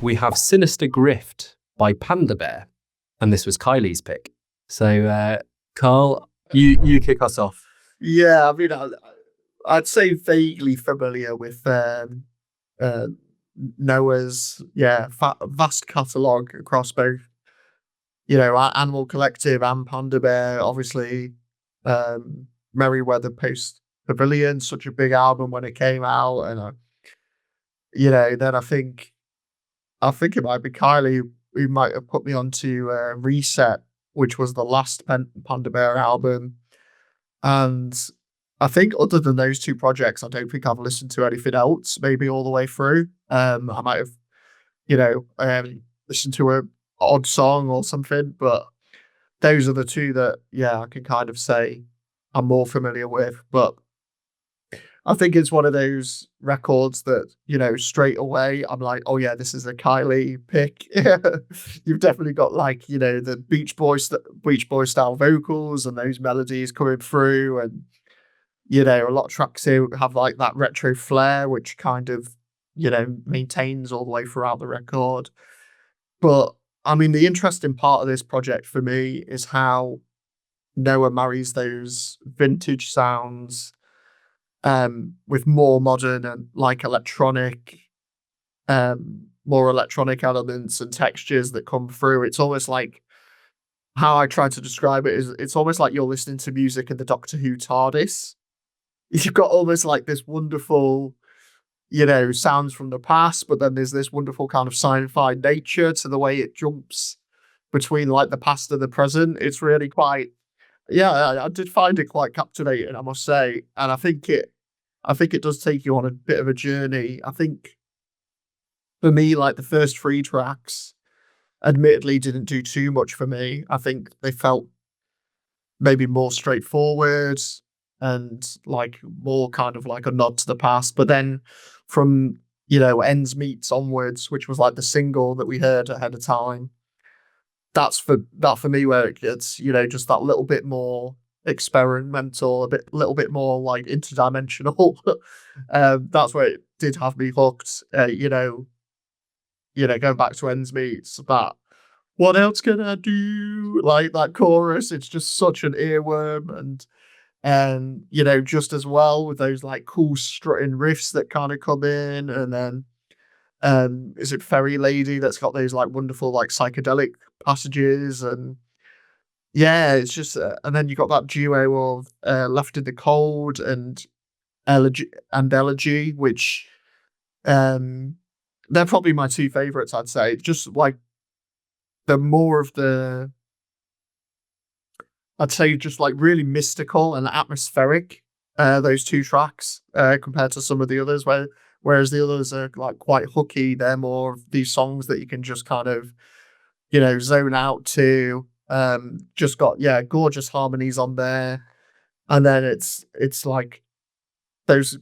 we have Sinister Grift by Panda Bear, and this was Kiley's pick. So, Karl, you kick us off. Yeah, I mean, I'd say vaguely familiar with Noah's vast catalogue across both, Animal Collective and Panda Bear. Obviously, Merryweather Post Pavilion, such a big album when it came out, and then I think it might be Kiley who might have put me onto Reset, which was the last Panda Bear album. And I think other than those two projects, I don't think I've listened to anything else, maybe all the way through. I might have, listened to a odd song or something, but those are the two that, I can kind of say I'm more familiar with. But I think it's one of those records that, straight away I'm like, oh yeah, this is a Kiley pick. You've definitely got the Beach Boy style vocals and those melodies coming through, and a lot of tracks here have like that retro flair, which kind of, maintains all the way throughout the record. But I mean, the interesting part of this project for me is how Noah marries those vintage sounds with more modern and more electronic elements and textures that come through. It's almost like, how I try to describe it is, it's almost like you're listening to music in the Doctor Who TARDIS. You've got almost like this wonderful, sounds from the past, but then there's this wonderful kind of sci-fi nature to the way it jumps between like the past and the present. It's really quite, I did find it quite captivating, I must say. And I think it does take you on a bit of a journey. I think for me, like the first three tracks, admittedly didn't do too much for me. I think they felt maybe more straightforward and like more kind of like a nod to the past. But then from, Ends Meets onwards, which was like the single that we heard ahead of time, that's for me where it gets, just that little bit more experimental, little bit more like interdimensional. That's where it did have me hooked. Going back to Ends Meets, that what else can I do? Like that chorus, it's just such an earworm, and just as well with those like cool strutting riffs that kind of come in, and then is it Fairy Lady that's got those like wonderful like psychedelic passages, and it's just and then you got that duo of Left in the Cold and Elegy, which they're probably my two favorites, I'd say. Just like the more of the, I'd say just like really mystical and atmospheric, those two tracks, compared to some of the others, whereas the others are like quite hooky. They're more of these songs that you can just kind of, zone out to. Just got, gorgeous harmonies on there. And then it's like those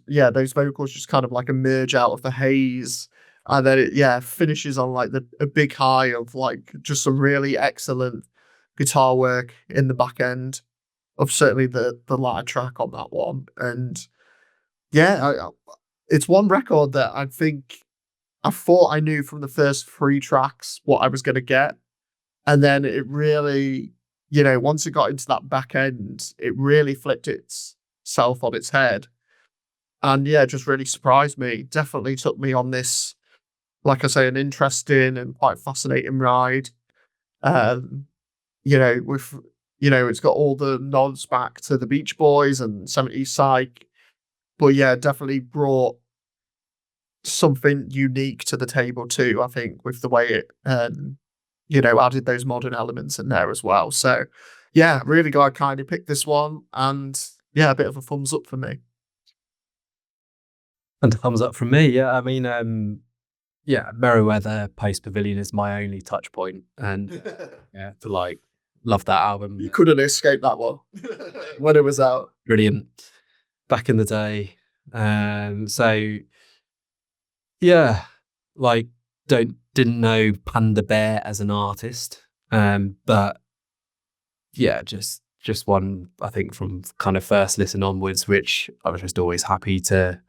vocals just kind of like emerge out of the haze. And then it finishes on like a big high of like just some really excellent guitar work in the back end of certainly the latter track on that one. And it's one record that I think I thought I knew from the first three tracks what I was going to get. And then it really, once it got into that back end, it really flipped itself on its head. And just really surprised me. Definitely took me on this, like I say, an interesting and quite fascinating ride. With, it's got all the nods back to the Beach Boys and 70s psych, but definitely brought something unique to the table too, I think, with the way it, added those modern elements in there as well. So really glad kind of picked this one, and a bit of a thumbs up for me. And a thumbs up from me. I mean, Merryweather Post Pavilion is my only touch point, and love that album. You couldn't escape that one when it was out. Brilliant. Back in the day. Didn't know Panda Bear as an artist. But just one, I think, from kind of first listen onwards, which I was just always happy to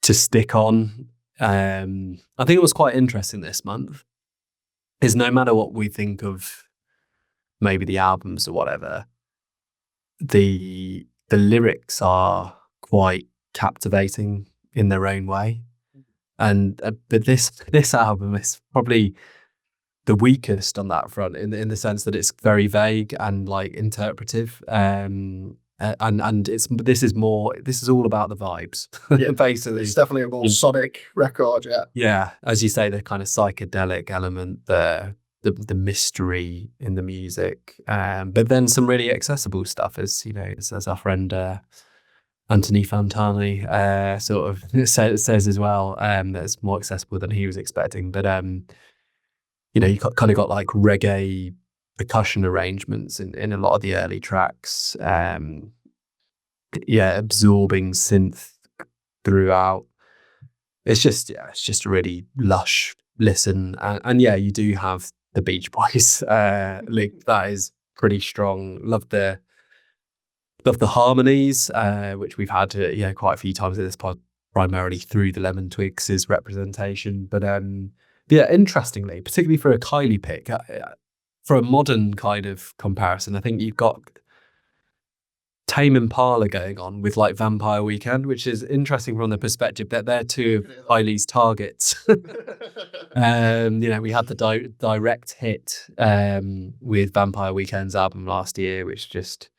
stick on. I think it was quite interesting this month is no matter what we think of maybe the albums or whatever, the lyrics are quite captivating in their own way. And but this album is probably the weakest on that front in the sense that it's very vague and like interpretive. And this is all about the vibes. Yeah, basically. It's definitely a more sonic record, yeah. Yeah, as you say, the kind of psychedelic element, the mystery in the music, but then some really accessible stuff, as you know, as our friend Anthony Fantani sort of says as well, that's more accessible than he was expecting. But you know, you kind of got like reggae percussion arrangements in a lot of the early tracks. Yeah, absorbing synth throughout. It's just a really lush listen, and yeah, you do have the Beach Boys link that is pretty strong. Love the harmonies, which we've had quite a few times in this pod, primarily through the Lemon Twigs' representation. But yeah, interestingly, particularly for a Kiley pick, for a modern kind of comparison, I think you've got Tame Impala going on with like Vampire Weekend, which is interesting from the perspective that they're two of Kiley's targets. You know, we had the direct hit with Vampire Weekend's album last year, which just,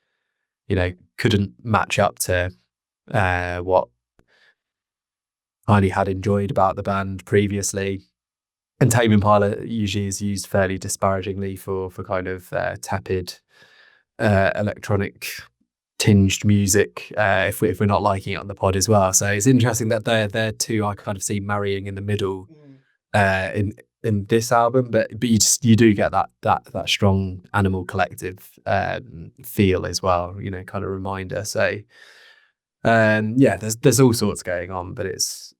you know, couldn't match up to what Kiley had enjoyed about the band previously. And Tame Impala usually is used fairly disparagingly for kind of tepid electronic tinged music if we're not liking it on the pod as well. So it's interesting that they're two I kind of see marrying in the middle in this album, but you do get that strong Animal Collective feel as well, you know, kind of reminder. So yeah, there's all sorts going on, but it's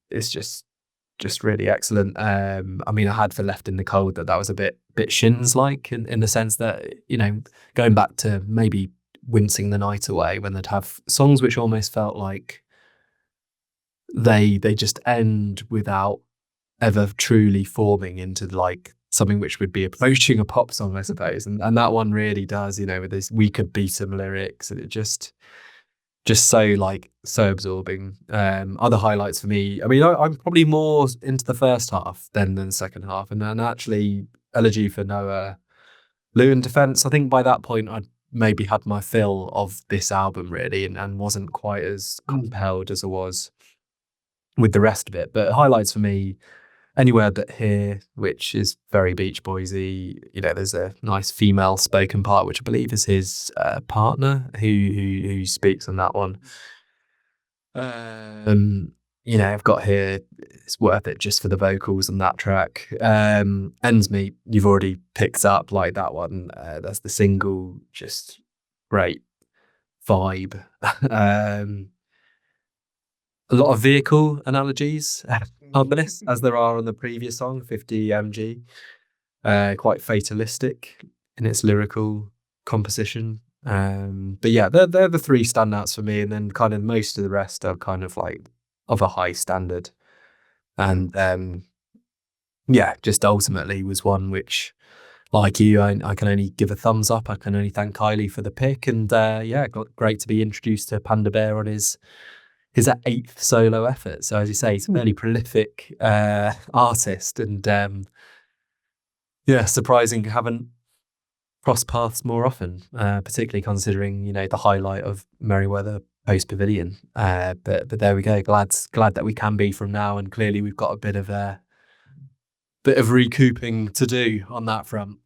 just really excellent. I mean, I had for Left in the Cold that was a bit Shins like in the sense that, you know, going back to maybe Wincing the Night Away, when they'd have songs which almost felt like they just end without ever truly forming into like something which would be approaching a pop song, I suppose. And that one really does, you know, with this We Could Beat 'Em lyrics, and it just so absorbing. Other highlights for me, I mean, I'm probably more into the first half than the second half, and then actually Elegy for Noah, Lou in Defense. I think by that point I'd maybe had my fill of this album really, and wasn't quite as compelled as I was with the rest of it. But highlights for me, Anywhere But Here, which is very Beach Boysy. You know, there's a nice female spoken part, which I believe is his partner who speaks on that one. You know, I've got here, it's worth it just for the vocals on that track. Ends Meet, you've already picked up, like that one. That's the single, just great vibe. A lot of vehicle analogies on this, as there are on the previous song, 50 mg. Quite fatalistic in its lyrical composition. But yeah, they're the three standouts for me, and then kind of most of the rest are kind of like of a high standard. And yeah, just ultimately was one which, like you, I can only give a thumbs up. I can only thank Kiley for the pick, and yeah, great to be introduced to Panda Bear on his 8th solo effort. So as you say, he's a fairly prolific artist, and yeah, surprising haven't crossed paths more often, particularly considering, you know, the highlight of Merryweather post Pavilion. But there we go. Glad that we can be from now, and clearly we've got a bit of recouping to do on that front.